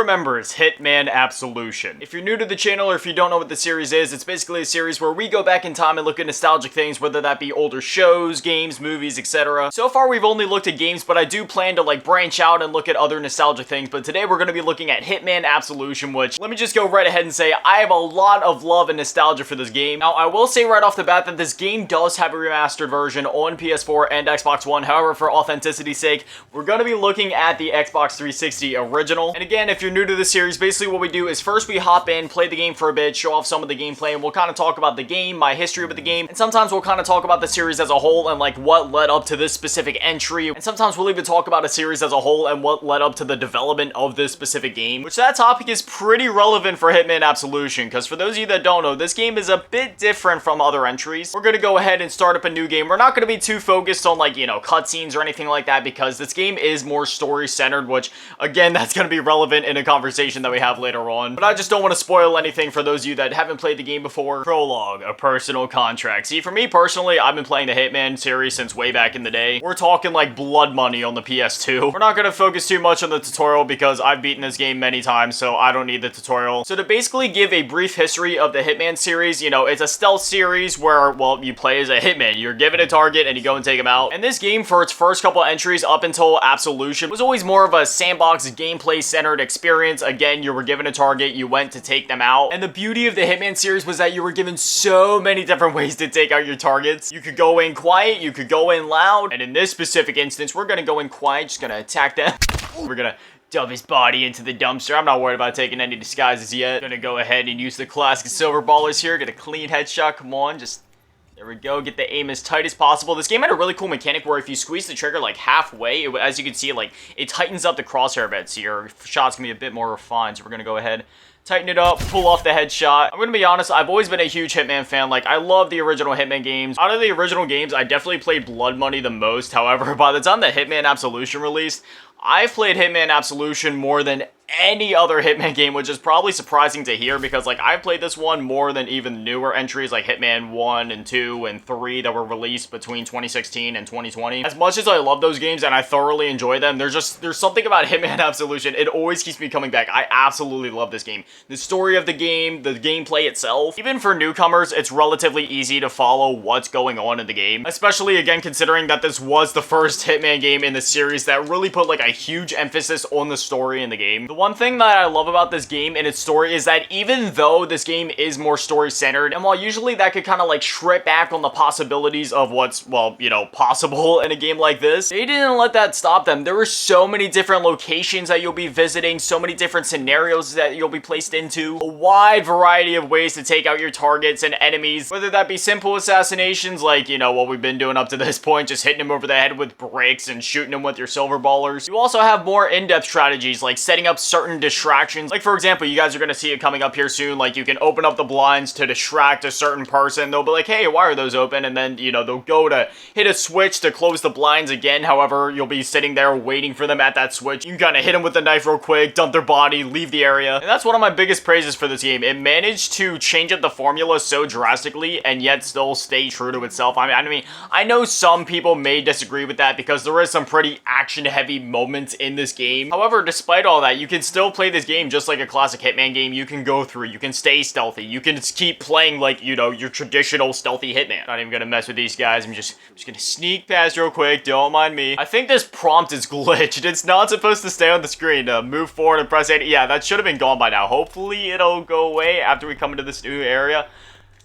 remembers Hitman Absolution? If you're new to the channel or if you don't know what the series is, it's basically a series where we go back in time and look at nostalgic things, whether that be older shows, games, movies, etc. So far we've only looked at games, but I do plan to branch out and look at other nostalgic things. But today we're going to be looking at Hitman Absolution, which, let me just go right ahead and say, I have a lot of love and nostalgia for this game. Now, I will say right off the bat that this game does have a remastered version on PS4 and Xbox One. However, for authenticity's sake, we're going to be looking at the Xbox 360 original. And again, if you're new to the series, basically what we do is first we hop in, play the game for a bit, show off some of the gameplay, and we'll kind of talk about the game, my history with the game, and sometimes we'll kind of talk about the series as a whole and what led up to this specific entry, and sometimes we'll even talk about a series as a whole and what led up to the development of this specific game, which that topic is pretty relevant for Hitman Absolution, because for those of you that don't know, this game is a bit different from other entries. We're going to go ahead and start up a new game. We're not going to be too focused on cutscenes or anything like that, because this game is more story-centered, which, again, that's going to be relevant in a conversation that we have later on. But I just don't want to spoil anything for those of you that haven't played the game before. Prologue, a personal contract. See, for me personally, I've been playing the Hitman series since way back in the day. We're talking blood money on the PS2. We're not going to focus too much on the tutorial because I've beaten this game many times, so I don't need the tutorial. So to basically give a brief history of the Hitman series, it's a stealth series where, well, you play as a hitman. You're given a target and you go and take him out. And this game, for its first couple entries up until Absolution, was always more of a sandbox gameplay-centered experience. Again, you were given a target, you went to take them out. And the beauty of the Hitman series was that you were given so many different ways to take out your targets. You could go in quiet, you could go in loud, and in this specific instance, we're gonna go in quiet, just gonna attack them. We're gonna dump his body into the dumpster. I'm not worried about taking any disguises yet. Gonna go ahead and use the classic silver ballers here. Get a clean headshot. Come on, just... there we go. Get the aim as tight as possible. This game had a really cool mechanic where if you squeeze the trigger halfway, as you can see, it tightens up the crosshair bit, so your shots can be a bit more refined. So we're gonna go ahead, tighten it up, pull off the headshot. I'm gonna be honest, I've always been a huge Hitman fan. I love the original Hitman games. Out of the original games, I definitely played Blood Money the most. However, by the time that Hitman Absolution released, I've played Hitman Absolution more than any other Hitman game, which is probably surprising to hear because, I've played this one more than even newer entries like Hitman 1 and 2 and 3 that were released between 2016 and 2020. As much as I love those games and I thoroughly enjoy them, there's something about Hitman Absolution. It always keeps me coming back. I absolutely love this game. The story of the game, the gameplay itself, even for newcomers, it's relatively easy to follow what's going on in the game. Especially, again, considering that this was the first Hitman game in the series that really put, a huge emphasis on the story in the game. The one thing that I love about this game and its story is that even though this game is more story-centered, and while usually that could kind of strip back on the possibilities of what's, well, possible in a game like this, they didn't let that stop them. There were so many different locations that you'll be visiting, so many different scenarios that you'll be placed into, a wide variety of ways to take out your targets and enemies, whether that be simple assassinations like, what we've been doing up to this point, just hitting them over the head with bricks and shooting them with your silver ballers. You also have more in-depth strategies like setting up certain distractions. For example, you guys are going to see it coming up here soon. You can open up the blinds to distract a certain person. They'll be like, hey, why are those open? And then, they'll go to hit a switch to close the blinds again. However, you'll be sitting there waiting for them at that switch. You can kind of hit them with the knife real quick, dump their body, leave the area. And that's one of my biggest praises for this game. It managed to change up the formula so drastically and yet still stay true to itself. I mean, I know some people may disagree with that because there is some pretty action-heavy moments in this game. However, despite all that, you can still play this game just like a classic Hitman game. You can go through, you can stay stealthy, you can keep playing your traditional stealthy Hitman. Not even gonna mess with these guys. I'm just gonna sneak past real quick, don't mind me. I think this prompt is glitched. It's not supposed to stay on the screen. Move forward and press A. Yeah, that should have been gone by now. Hopefully it'll go away after we come into this new area.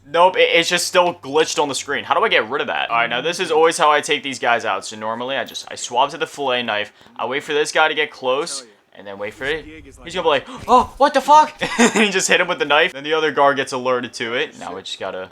Nope, it's just still glitched on the screen. How do I get rid of that? Alright, now this is always how I take these guys out. So normally I swab to the fillet knife. I wait for this guy to get close. And then wait for it. He's gonna be like, oh, what the fuck? And he just hit him with the knife. Then the other guard gets alerted to it. Now we just gotta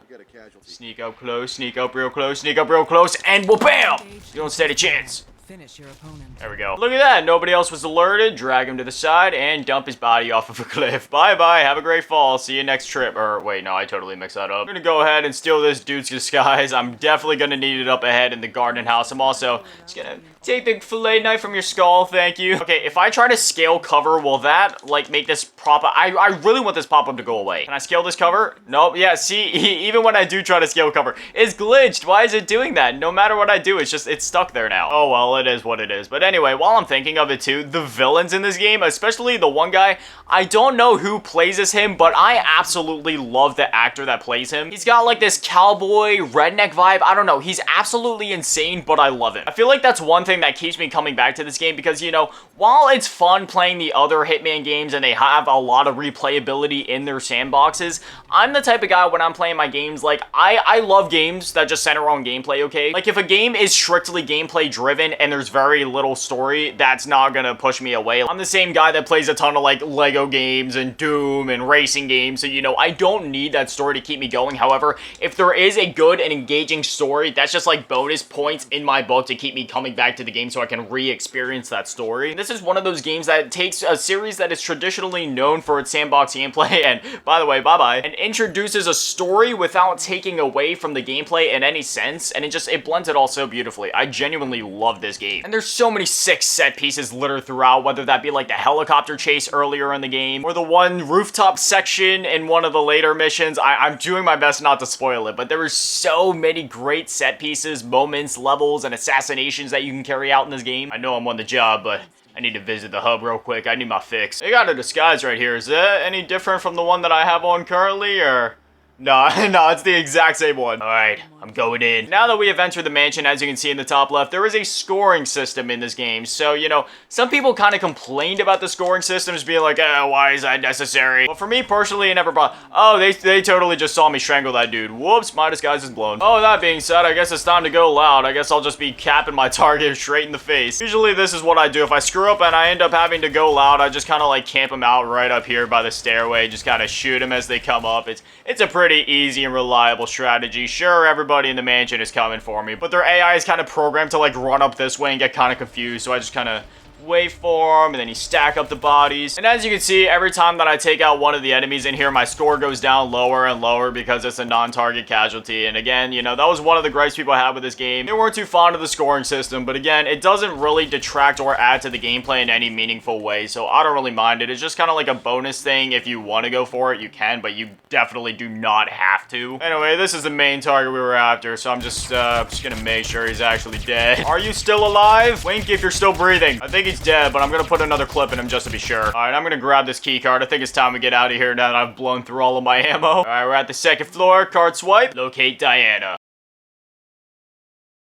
sneak up close, sneak up real close, sneak up real close, and well, bam! You don't stand a chance. Finish your opponent. There we go. Look at that. Nobody else was alerted. Drag him to the side and dump his body off of a cliff. Bye-bye. Have a great fall. See you next trip. Or, wait, no, I totally mixed that up. I'm gonna go ahead and steal this dude's disguise. I'm definitely gonna need it up ahead in the garden house. I'm also just gonna Take the fillet knife from your skull, thank you. Okay, if I try to scale cover, will that, like, make this pop-up? I really want this pop-up to go away. Can I scale this cover? Nope, yeah, see, even when I do try to scale cover, it's glitched. Why is it doing that? No matter what I do, it's stuck there now. Oh, well, it is what it is. But anyway, while I'm thinking of it too, the villains in this game, especially the one guy, I don't know who plays as him, but I absolutely love the actor that plays him. He's got, like, this cowboy redneck vibe. I don't know, he's absolutely insane, but I love it. I feel like that's one thing that keeps me coming back to this game because, you know, while it's fun playing the other Hitman games and they have a lot of replayability in their sandboxes, I'm the type of guy when I'm playing my games, like, I love games that just center on gameplay, okay? Like, if a game is strictly gameplay driven and there's very little story, that's not gonna push me away. I'm the same guy that plays a ton of, like, Lego games and Doom and racing games, so, you know, I don't need that story to keep me going. However, if there is a good and engaging story, that's just, like, bonus points in my book to keep me coming back to the game so I can re-experience that story. This is one of those games that takes a series that is traditionally known for its sandbox gameplay, and by the way, bye-bye, and introduces a story without taking away from the gameplay in any sense, and it blends it all so beautifully. I genuinely love this game. And there's so many sick set pieces littered throughout, whether that be like the helicopter chase earlier in the game, or the one rooftop section in one of the later missions. I'm doing my best not to spoil it, but there are so many great set pieces, moments, levels, and assassinations that you can carry out in this game. I know I'm on the job, but I need to visit the hub real quick. I need my fix. They got a disguise right here. Is that any different from the one that I have on currently, or? No, no, it's the exact same one. All right, I'm going in. Now that we have entered the mansion, as you can see in the top left, there is a scoring system in this game. So, you know, some people kind of complained about the scoring systems being like, oh, why is that necessary? But for me personally, it never brought, oh, they totally just saw me strangle that dude. Whoops, my disguise is blown. Oh, that being said, I guess it's time to go loud. I guess I'll just be capping my target straight in the face. Usually this is what I do. If I screw up and I end up having to go loud, I just kind of like camp them out right up here by the stairway, just kind of shoot them as they come up. It's a pretty easy and reliable strategy. Sure, everybody in the mansion is coming for me, but their AI is kind of programmed to like run up this way and get kind of confused, so I just kind of wait for him, and then you stack up the bodies. And as you can see, every time that I take out one of the enemies in here, my score goes down lower and lower because it's a non-target casualty. And again, you know, that was one of the gripes people had with this game. They weren't too fond of the scoring system, but again, it doesn't really detract or add to the gameplay in any meaningful way, so I don't really mind it. It's just kind of like a bonus thing. If you want to go for it, you can, but you definitely do not have to. Anyway, this is the main target we were after, so I'm just gonna make sure he's actually dead. Are you still alive? Wink if you're still breathing. I think he's dead, but I'm gonna put another clip in him just to be sure. All right, I'm gonna grab this key card. I think it's time we get out of here now that I've blown through all of my ammo. All right, we're at the second floor. Card swipe. Locate Diana.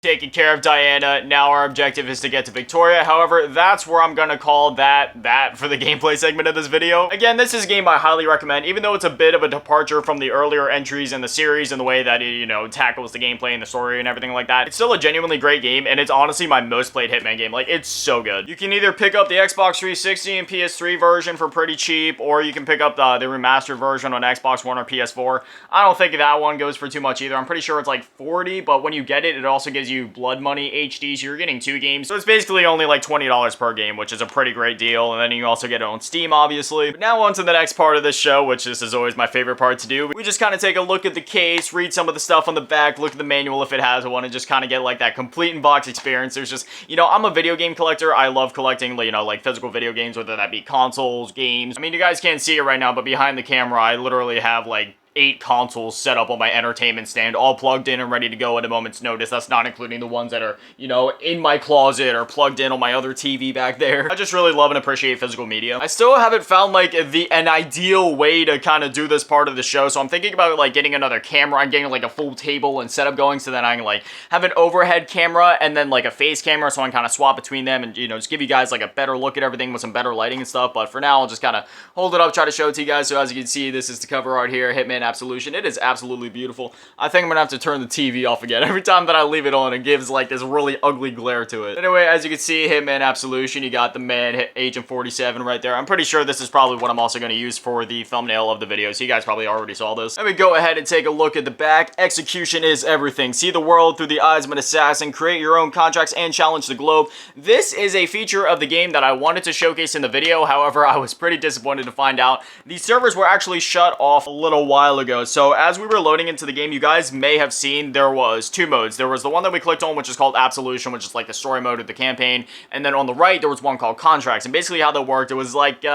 Taking care of Diana. Now our objective is to get to Victoria. However, that's where I'm gonna call that for the gameplay segment of this video. Again, this is a game I highly recommend, even though it's a bit of a departure from the earlier entries in the series and the way that it, you know, tackles the gameplay and the story and everything like that. It's still a genuinely great game, and it's honestly my most played Hitman game. Like, it's so good. You can either pick up the Xbox 360 and PS3 version for pretty cheap, or you can pick up the remastered version on Xbox One or PS4. I don't think that one goes for too much either. I'm pretty sure it's like 40, but when you get it, it also gives you Blood Money HD, so you're getting 2 games. So it's basically only like $20 per game, which is a pretty great deal. And then you also get it on Steam, obviously. But now on to the next part of this show, which this is always my favorite part to do. We just kind of take a look at the case, read some of the stuff on the back, look at the manual if it has one, and just kind of get like that complete in-box experience. There's just, you know, I'm a video game collector. I love collecting, you know, like physical video games, whether that be consoles, games. I mean, you guys can't see it right now, but behind the camera, I literally have like 8 consoles set up on my entertainment stand, all plugged in and ready to go at a moment's notice. That's not including the ones that are, you know, in my closet or plugged in on my other TV back there. I just really love and appreciate physical media. I still haven't found like an ideal way to kind of do this part of the show, so I'm thinking about like getting another camera and getting like a full table and setup going, so that I can like have an overhead camera and then like a face camera, so I can kind of swap between them and, you know, just give you guys like a better look at everything with some better lighting and stuff. But for now, I'll just kind of hold it up, try to show it to you guys. So as you can see, this is the cover art here, Hitman Absolution. It is absolutely beautiful. I think I'm gonna have to turn the TV off again. Every time that I leave it on, it gives like this really ugly glare to it. Anyway, as you can see, Hitman Absolution, you got the man, Agent 47 right there. I'm pretty sure this is probably what I'm also gonna use for the thumbnail of the video, so you guys probably already saw this. Let me go ahead and take a look at the back. Execution is everything. See the world through the eyes of an assassin. Create your own contracts and challenge the globe. This is a feature of the game that I wanted to showcase in the video. However, I was pretty disappointed to find out the servers were actually shut off a little while while ago. So as we were loading into the game, you guys may have seen there was 2 modes. There was the one that we clicked on, which is called Absolution, which is like the story mode of the campaign. And then on the right, there was one called Contracts. And basically how that worked, it was like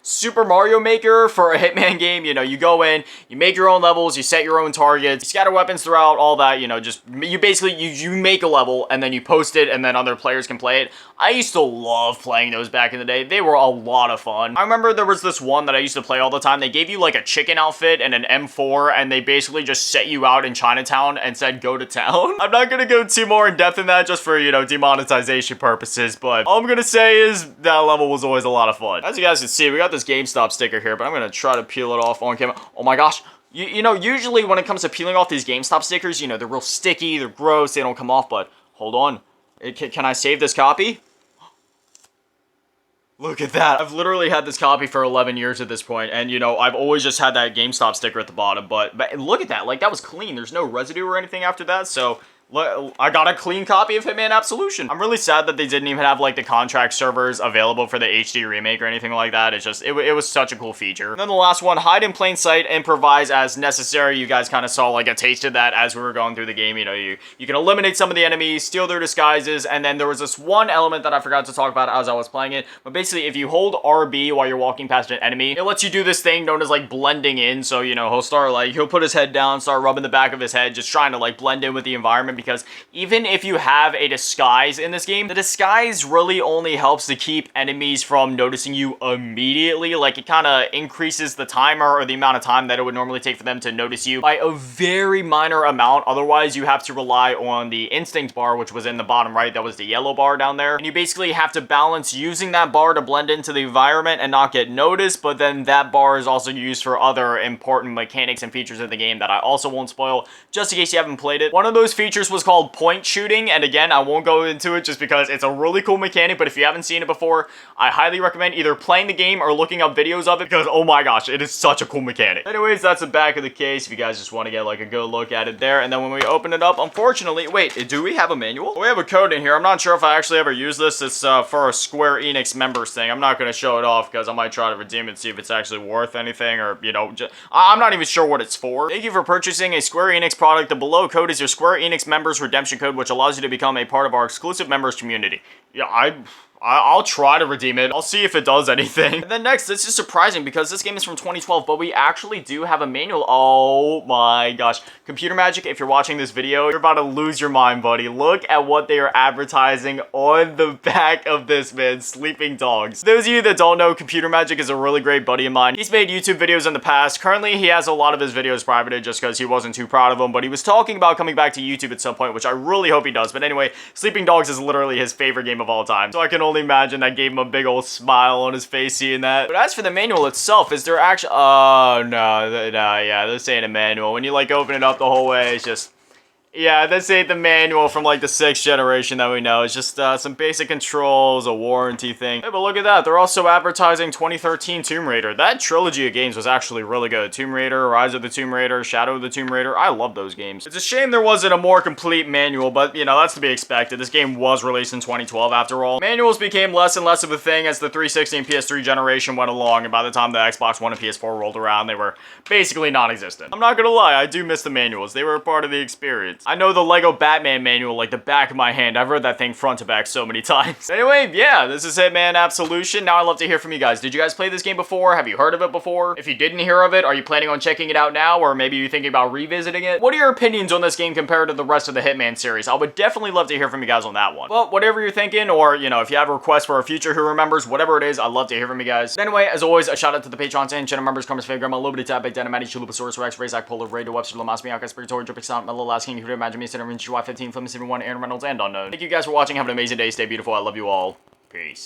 Super Mario Maker for a Hitman game. You know, you go in, you make your own levels, you set your own targets, you scatter weapons throughout, all that, you know, just you basically, you make a level and then you post it and then other players can play it. I used to love playing those back in the day. They were a lot of fun. I remember there was this one that I used to play all the time. They gave you like a chicken outfit and an M4 and they basically just set you out in Chinatown and said go to town. I'm not gonna go too more in depth in that just for, you know, demonetization purposes, but all I'm gonna say is that level was always a lot of fun. As you guys can see, we got this GameStop sticker here, but I'm gonna try to peel it off on camera. Oh my gosh. You know, usually when it comes to peeling off these GameStop stickers, you know, they're real sticky, they're gross, they don't come off, but hold on. Can I save this copy? Look at that. I've literally had this copy for 11 years at this point, and you know, I've always just had that GameStop sticker at the bottom, but look at that. Like, that was clean. There's no residue or anything after that, so I got a clean copy of Hitman Absolution. I'm really sad that they didn't even have like the contract servers available for the HD remake or anything like that. It's just, it was such a cool feature. And then the last one, hide in plain sight, improvise as necessary. You guys kind of saw like a taste of that as we were going through the game. You know, you can eliminate some of the enemies, steal their disguises, and then there was this one element that I forgot to talk about as I was playing it. But basically, if you hold RB while you're walking past an enemy, it lets you do this thing known as like blending in. So, you know, he'll put his head down, start rubbing the back of his head, just trying to like blend in with the environment, because even if you have a disguise in this game, the disguise really only helps to keep enemies from noticing you immediately. Like, it kind of increases the timer or the amount of time that it would normally take for them to notice you by a very minor amount. Otherwise, you have to rely on the instinct bar, which was in the bottom right. That was the yellow bar down there. And you basically have to balance using that bar to blend into the environment and not get noticed. But then that bar is also used for other important mechanics and features of the game that I also won't spoil, just in case you haven't played it. One of those features was called point shooting, and again, I won't go into it just because it's a really cool mechanic, but if you haven't seen it before, I highly recommend either playing the game or looking up videos of it, because oh my gosh, it is such a cool mechanic. Anyways, that's the back of the case if you guys just want to get like a good look at it there. And then when we open it up, unfortunately, wait, do we have a manual? We have a code in here. I'm not sure if I actually ever use this. It's for a Square Enix members thing. I'm not going to show it off because I might try to redeem it and see if it's actually worth anything, or, you know, I'm not even sure what it's for. Thank you for purchasing a Square Enix product. The below code is your Square Enix members redemption code, which allows you to become a part of our exclusive members community. Yeah, I'll try to redeem it. I'll see if it does anything. And then next, this is surprising because this game is from 2012, but we actually do have a manual. Oh my gosh. Computer Magic, if you're watching this video, you're about to lose your mind, buddy. Look at what they are advertising on the back of this, man. Sleeping Dogs. Those of you that don't know, Computer Magic is a really great buddy of mine. He's made YouTube videos in the past. Currently, he has a lot of his videos privated just because he wasn't too proud of them, but he was talking about coming back to YouTube at some point, which I really hope he does. But anyway, Sleeping Dogs is literally his favorite game of all time. So I can only imagine that gave him a big old smile on his face seeing that. But as for the manual itself, is there actually... Oh, no, yeah, this ain't a manual. When you, like, open it up the whole way, it's just... Yeah, this ain't the manual from, like, the 6th generation that we know. It's just some basic controls, a warranty thing. Hey, but look at that. They're also advertising 2013 Tomb Raider. That trilogy of games was actually really good. Tomb Raider, Rise of the Tomb Raider, Shadow of the Tomb Raider. I love those games. It's a shame there wasn't a more complete manual, but, you know, that's to be expected. This game was released in 2012, after all. Manuals became less and less of a thing as the 360 and PS3 generation went along, and by the time the Xbox One and PS4 rolled around, they were basically non-existent. I'm not gonna lie, I do miss the manuals. They were a part of the experience. I know the Lego Batman manual like the back of my hand. I've read that thing front to back so many times. Anyway, yeah, this is Hitman Absolution. Now I'd love to hear from you guys. Did you guys play this game before? Have you heard of it before? If you didn't hear of it, are you planning on checking it out now? Or maybe you're thinking about revisiting it? What are your opinions on this game compared to the rest of the Hitman series? I would definitely love to hear from you guys on that one. Well, whatever you're thinking, or, you know, if you have a request for a future Who Remembers, whatever it is, I'd love to hear from you guys. Anyway, as always, a shout out to the Patrons and channel members, Carmen's Favorite Grandma, Liberty Tab, Big Dynamite, Chulupasaurus Rex, Razak, Polar, Ray, Webster, Lamas, Miyaka, Spiritory, Dripping Sound, Mellow, Last King, Who Imagine Me, Center, July 15, Flimming 71, Aaron Reynolds, and Unknown. Thank you guys for watching. Have an amazing day. Stay beautiful. I love you all. Peace.